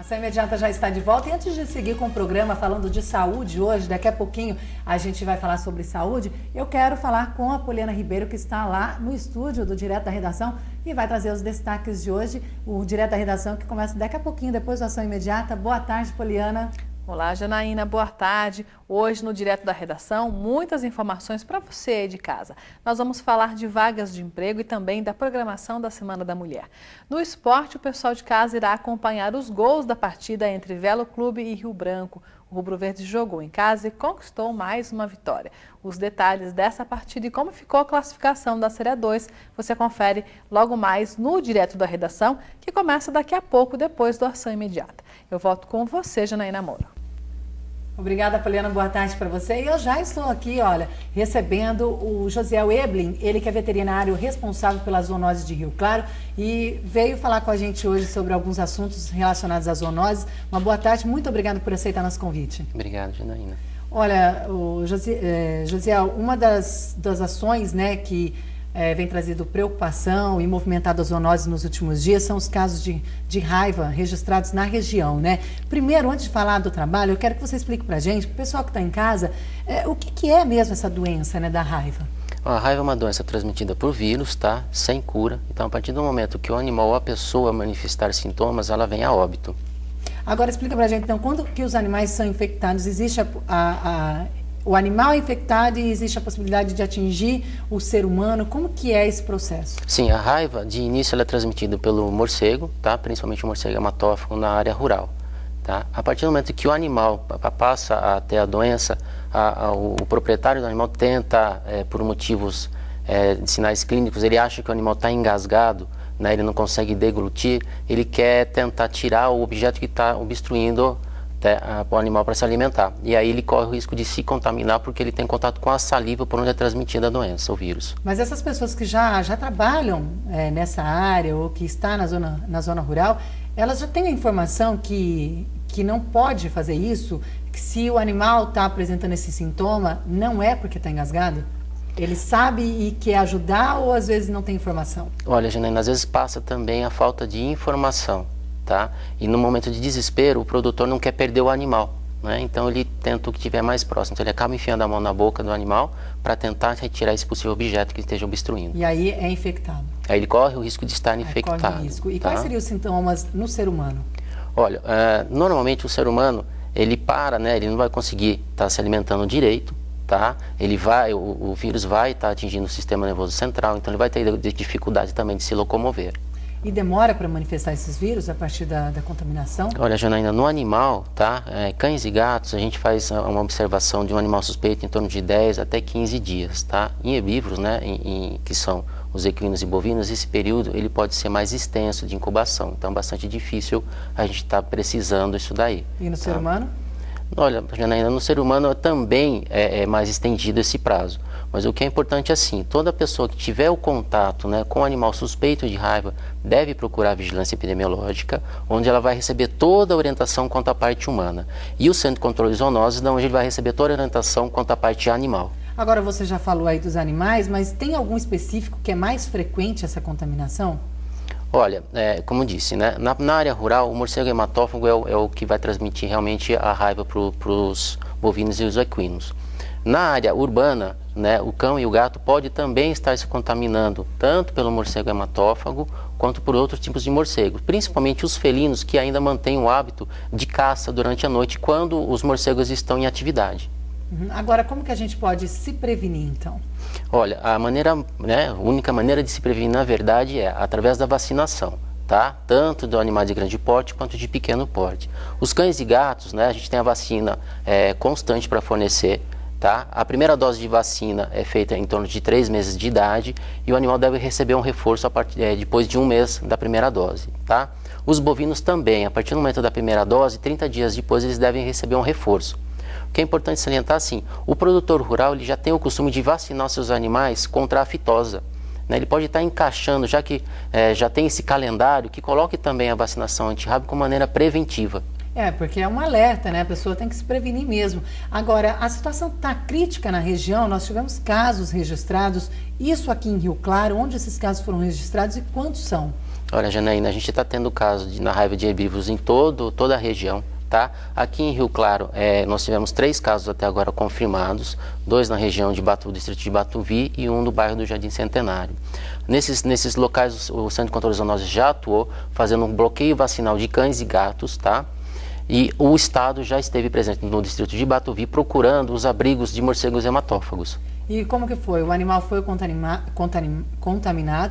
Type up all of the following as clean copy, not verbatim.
Ação Imediata já está de volta e antes de seguir com o programa falando de saúde hoje, daqui a pouquinho a gente vai falar sobre saúde, eu quero falar com a Poliana Ribeiro que está lá no estúdio do Direto da Redação e vai trazer os destaques de hoje, o Direto da Redação que começa daqui a pouquinho depois da Ação Imediata. Boa tarde, Poliana. Olá, Janaína, boa tarde. Hoje no Direto da Redação, muitas informações para você aí de casa. Nós vamos falar de vagas de emprego e também da programação da Semana da Mulher. No esporte, o pessoal de casa irá acompanhar os gols da partida entre Velo Clube e Rio Branco. O Rubro Verde jogou em casa e conquistou mais uma vitória. Os detalhes dessa partida e como ficou a classificação da Série 2, você confere logo mais no Direto da Redação, que começa daqui a pouco, depois do Ação Imediata. Eu volto com você, Janaína Moura. Obrigada, Poliana. Boa tarde para você. E eu já estou aqui, olha, recebendo o Josiel Eblin, ele que é veterinário responsável pela zoonose de Rio Claro e veio falar com a gente hoje sobre alguns assuntos relacionados à zoonose. Uma boa tarde, muito obrigada por aceitar nosso convite. Obrigado, Janaína. Olha, Josiel, uma das ações, né, que vem trazendo preocupação e movimentado a zoonose nos últimos dias são os casos de raiva registrados na região, né? Primeiro, antes de falar do trabalho, eu quero que você explique pra gente, pro pessoal que está em casa, o que é mesmo essa doença, né, da raiva? A raiva é uma doença transmitida por vírus, tá? Sem cura. Então, a partir do momento que o animal ou a pessoa manifestar sintomas, ela vem a óbito. Agora, explica pra gente, então, quando que os animais são infectados, existe o animal é infectado e existe a possibilidade de atingir o ser humano. Como que é esse processo? Sim, a raiva, de início, ela é transmitida pelo morcego, tá? Principalmente o morcego hematófago na área rural, tá? A partir do momento que o animal passa a ter a doença, o proprietário do animal tenta, por motivos de sinais clínicos, ele acha que o animal está engasgado, né? Ele não consegue deglutir, ele quer tentar tirar o objeto que está obstruindo o animal para se alimentar. E aí ele corre o risco de se contaminar porque ele tem contato com a saliva por onde é transmitida a doença, o vírus. Mas essas pessoas que já trabalham nessa área ou que está na zona rural, elas já têm a informação que não pode fazer isso, que se o animal está apresentando esse sintoma, não é porque está engasgado? Ele sabe e quer ajudar ou às vezes não tem informação? Olha, Janaína, às vezes passa também a falta de informação. Tá? E no momento de desespero, o produtor não quer perder o animal, né? Então ele tenta o que estiver mais próximo. Então ele acaba enfiando a mão na boca do animal para tentar retirar esse possível objeto que esteja obstruindo. E aí é infectado? Aí ele corre o risco de estar infectado. Corre o risco. E tá? Quais seriam os sintomas no ser humano? Olha, normalmente o ser humano, ele para, né? Ele não vai conseguir estar se alimentando direito, tá? Ele vai, o vírus vai estar atingindo o sistema nervoso central, então ele vai ter dificuldade também de se locomover. E demora para manifestar esses vírus a partir da contaminação? Olha, Janaína, no animal, tá? Cães e gatos, a gente faz uma observação de um animal suspeito em torno de 10 até 15 dias, tá? Em herbívoros, né, que são os equinos e bovinos, esse período ele pode ser mais extenso de incubação, então é bastante difícil a gente estar precisando isso daí. E no ser humano? Olha, Janaína, no ser humano também é mais estendido esse prazo. Mas o que é importante é assim, toda pessoa que tiver o contato, né, com o animal suspeito de raiva deve procurar a vigilância epidemiológica, onde ela vai receber toda a orientação quanto à parte humana. E o Centro de Controle de Zoonoses, onde ele vai receber toda a orientação quanto à parte animal. Agora você já falou aí dos animais, mas tem algum específico que é mais frequente essa contaminação? Olha, como disse, né, na área rural, o morcego hematófago é o que vai transmitir realmente a raiva para os bovinos e os equinos. Na área urbana, né, o cão e o gato pode também estar se contaminando, tanto pelo morcego hematófago, quanto por outros tipos de morcegos, principalmente os felinos que ainda mantêm o hábito de caça durante a noite, quando os morcegos estão em atividade. Agora, como que a gente pode se prevenir, então? Olha, a única maneira de se prevenir, na verdade, é através da vacinação, tá? Tanto do animal de grande porte quanto de pequeno porte. Os cães e gatos, né, a gente tem a vacina constante para fornecer, tá? A primeira dose de vacina é feita em torno de 3 meses de idade e o animal deve receber um reforço depois de 1 mês da primeira dose, tá? Os bovinos também, a partir do momento da primeira dose, 30 dias depois eles devem receber um reforço. O que é importante salientar, assim, o produtor rural ele já tem o costume de vacinar os seus animais contra a aftosa. Né? Ele pode estar encaixando, já que já tem esse calendário, que coloque também a vacinação antirrábica como maneira preventiva. Porque é um alerta, né? A pessoa tem que se prevenir mesmo. Agora, a situação está crítica na região, nós tivemos casos registrados, isso aqui em Rio Claro, onde esses casos foram registrados e quantos são? Olha, Janaína, a gente está tendo caso na raiva de herbívoros em toda a região. Tá? Aqui em Rio Claro, nós tivemos 3 casos até agora confirmados, 2 na região do distrito de Batuvi e 1 no bairro do Jardim Centenário. Nesses locais, o Centro de Controle de Zoonoses já atuou, fazendo um bloqueio vacinal de cães e gatos, tá? E o Estado já esteve presente no distrito de Batuvi procurando os abrigos de morcegos hematófagos. E como que foi? O animal foi contaminado,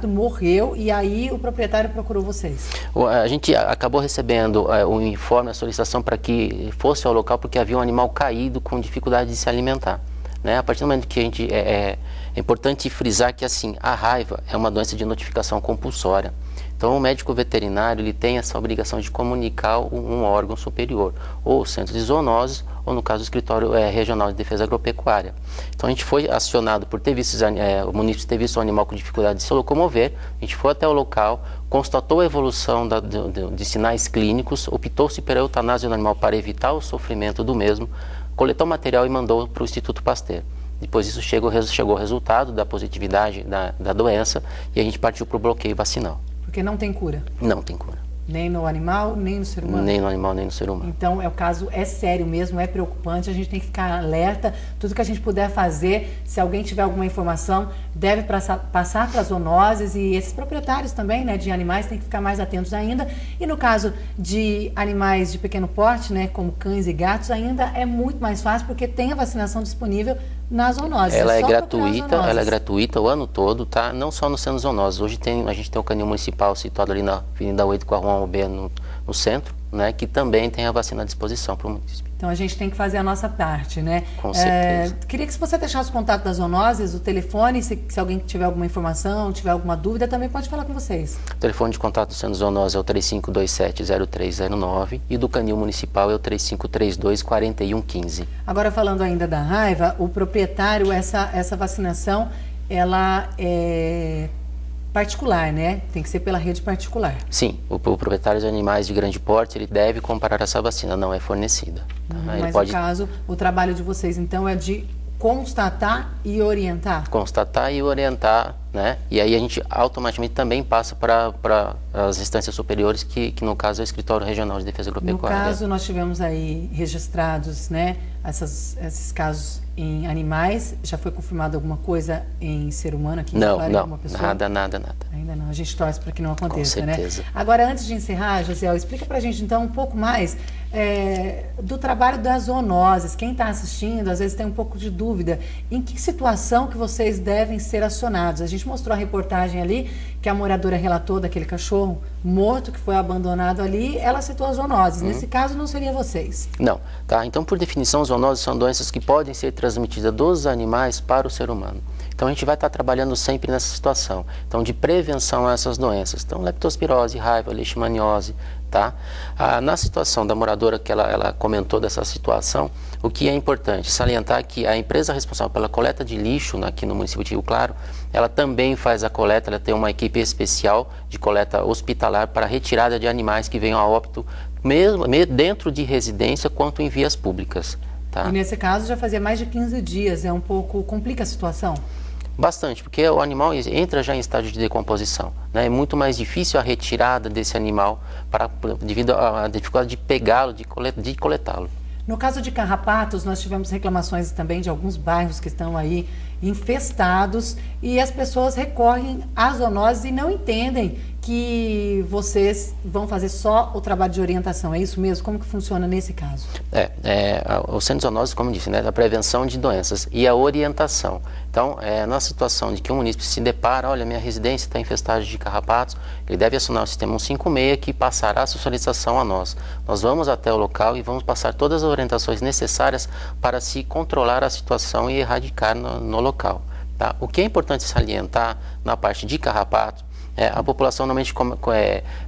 morreu, e aí o proprietário procurou vocês? A gente acabou recebendo o informe, a solicitação para que fosse ao local, porque havia um animal caído com dificuldade de se alimentar. Né? A partir do momento que a gente... É importante frisar que, assim, a raiva é uma doença de notificação compulsória. Então, o médico veterinário ele tem essa obrigação de comunicar um órgão superior, ou o centro de zoonoses, ou no caso o escritório regional de defesa agropecuária. Então, a gente foi acionado por ter visto, o município ter visto um animal com dificuldade de se locomover, a gente foi até o local, constatou a evolução de sinais clínicos, optou-se pela eutanásia do animal para evitar o sofrimento do mesmo, coletou o material e mandou para o Instituto Pasteur. Depois disso chegou o resultado da positividade da doença e a gente partiu para o bloqueio vacinal. Porque não tem cura? Não tem cura. Nem no animal, nem no ser humano? Nem no animal, nem no ser humano. Então, o caso é sério mesmo, é preocupante, a gente tem que ficar alerta. Tudo que a gente puder fazer, se alguém tiver alguma informação, deve passar para as zoonoses, e esses proprietários também, né, de animais, têm que ficar mais atentos ainda. E no caso de animais de pequeno porte, né, como cães e gatos, ainda é muito mais fácil, porque tem a vacinação disponível nas zoonoses. Ela é gratuita o ano todo, tá? Não só no centro de zoonoses. Hoje a gente tem o canil municipal situado ali na Avenida 8 com a Rua Alber no centro, né? Que também tem a vacina à disposição para o município. Então a gente tem que fazer a nossa parte, né? Com certeza. Queria que você deixasse o contato das zoonoses, o telefone, se alguém tiver alguma informação, tiver alguma dúvida, também pode falar com vocês. O telefone de contato do Centro de Zoonoses é o 3527-0309 e do canil municipal é o 3532-4115. Agora, falando ainda da raiva, o proprietário, essa vacinação, ela é particular, né? Tem que ser pela rede particular. Sim, o proprietário de animais de grande porte, ele deve comprar essa vacina, não é fornecida. Tá? Mas no caso, o trabalho de vocês, então, é de constatar e orientar? Constatar e orientar, né? E aí a gente automaticamente também passa para as instâncias superiores, que no caso é o Escritório Regional de Defesa Agropecuária. No caso, nós tivemos aí registrados, né, esses casos em animais. Já foi confirmado alguma coisa em ser humano aqui? Não, alguma pessoa? nada. Ainda não, a gente torce para que não aconteça, Com certeza. Né? Agora, antes de encerrar, Josiel, explica para a gente então um pouco mais do trabalho das zoonoses. Quem está assistindo, às vezes tem um pouco de dúvida. Em que situação que vocês devem ser acionados? A gente mostrou a reportagem ali, que a moradora relatou daquele cachorro morto que foi abandonado ali, ela citou as zoonoses. Nesse caso, não seria vocês? Não, tá? Então, por definição, zoonoses são doenças que podem ser transmitidas dos animais para o ser humano. Então, a gente vai estar trabalhando sempre nessa situação. Então, de prevenção a essas doenças. Então, leptospirose, raiva, leishmaniose, tá? Na situação da moradora que ela comentou dessa situação, o que é importante salientar é que a empresa responsável pela coleta de lixo aqui no município de Rio Claro, ela também faz a coleta, ela tem uma equipe especial de coleta hospitalar para retirada de animais que venham a óbito, mesmo dentro de residência quanto em vias públicas. Tá? E nesse caso já fazia mais de 15 dias, complica a situação? Bastante, porque o animal entra já em estágio de decomposição, né? É muito mais difícil a retirada desse animal devido à dificuldade de pegá-lo, de coletá-lo. No caso de carrapatos, nós tivemos reclamações também de alguns bairros que estão aí infestados e as pessoas recorrem às zoonoses e não entendem que vocês vão fazer só o trabalho de orientação. É isso mesmo? Como que funciona nesse caso? O Centro de Zoonoses, como eu disse, né, a prevenção de doenças e a orientação. Então, na situação de que um munícipe se depara, olha, minha residência está infestada de carrapatos, ele deve acionar o sistema 156 que passará a sua solicitação a nós. Nós vamos até o local e vamos passar todas as orientações necessárias para se controlar a situação e erradicar no local. Tá? O que é importante salientar na parte de carrapato, a população normalmente,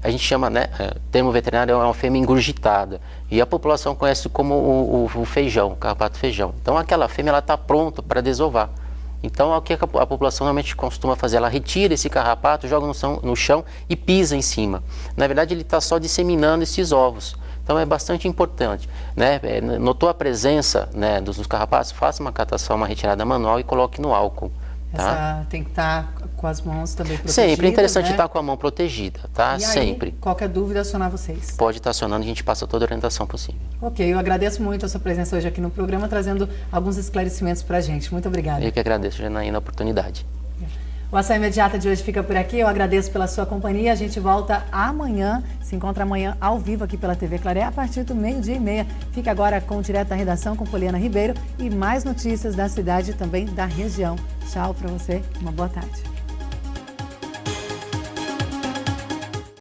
a gente chama, né, termo veterinário é uma fêmea engurgitada, e a população conhece como o feijão, o carrapato feijão. Então aquela fêmea ela está pronta para desovar. Então o que a população normalmente costuma fazer? Ela retira esse carrapato, joga no chão e pisa em cima. Na verdade ele está só disseminando esses ovos. Então é bastante importante, né? Notou a presença, né, dos carrapatos? Faça uma catação, uma retirada manual e coloque no álcool. Tá? Tem que estar com as mãos também protegidas. Sempre, é interessante né? estar com a mão protegida, tá? E aí, Sempre. qualquer dúvida, acionar vocês. Pode estar acionando, a gente passa toda a orientação possível. Ok, eu agradeço muito a sua presença hoje aqui no programa, trazendo alguns esclarecimentos para a gente. Muito obrigada. Eu que agradeço, Janaína, a oportunidade. O Açaí Imediata de hoje fica por aqui. Eu agradeço pela sua companhia. A gente volta amanhã, se encontra amanhã ao vivo aqui pela TV Claré, a partir do 12h30. Fica agora com o Direto da Redação com Poliana Ribeiro e mais notícias da cidade e também da região. Tchau para você, uma boa tarde.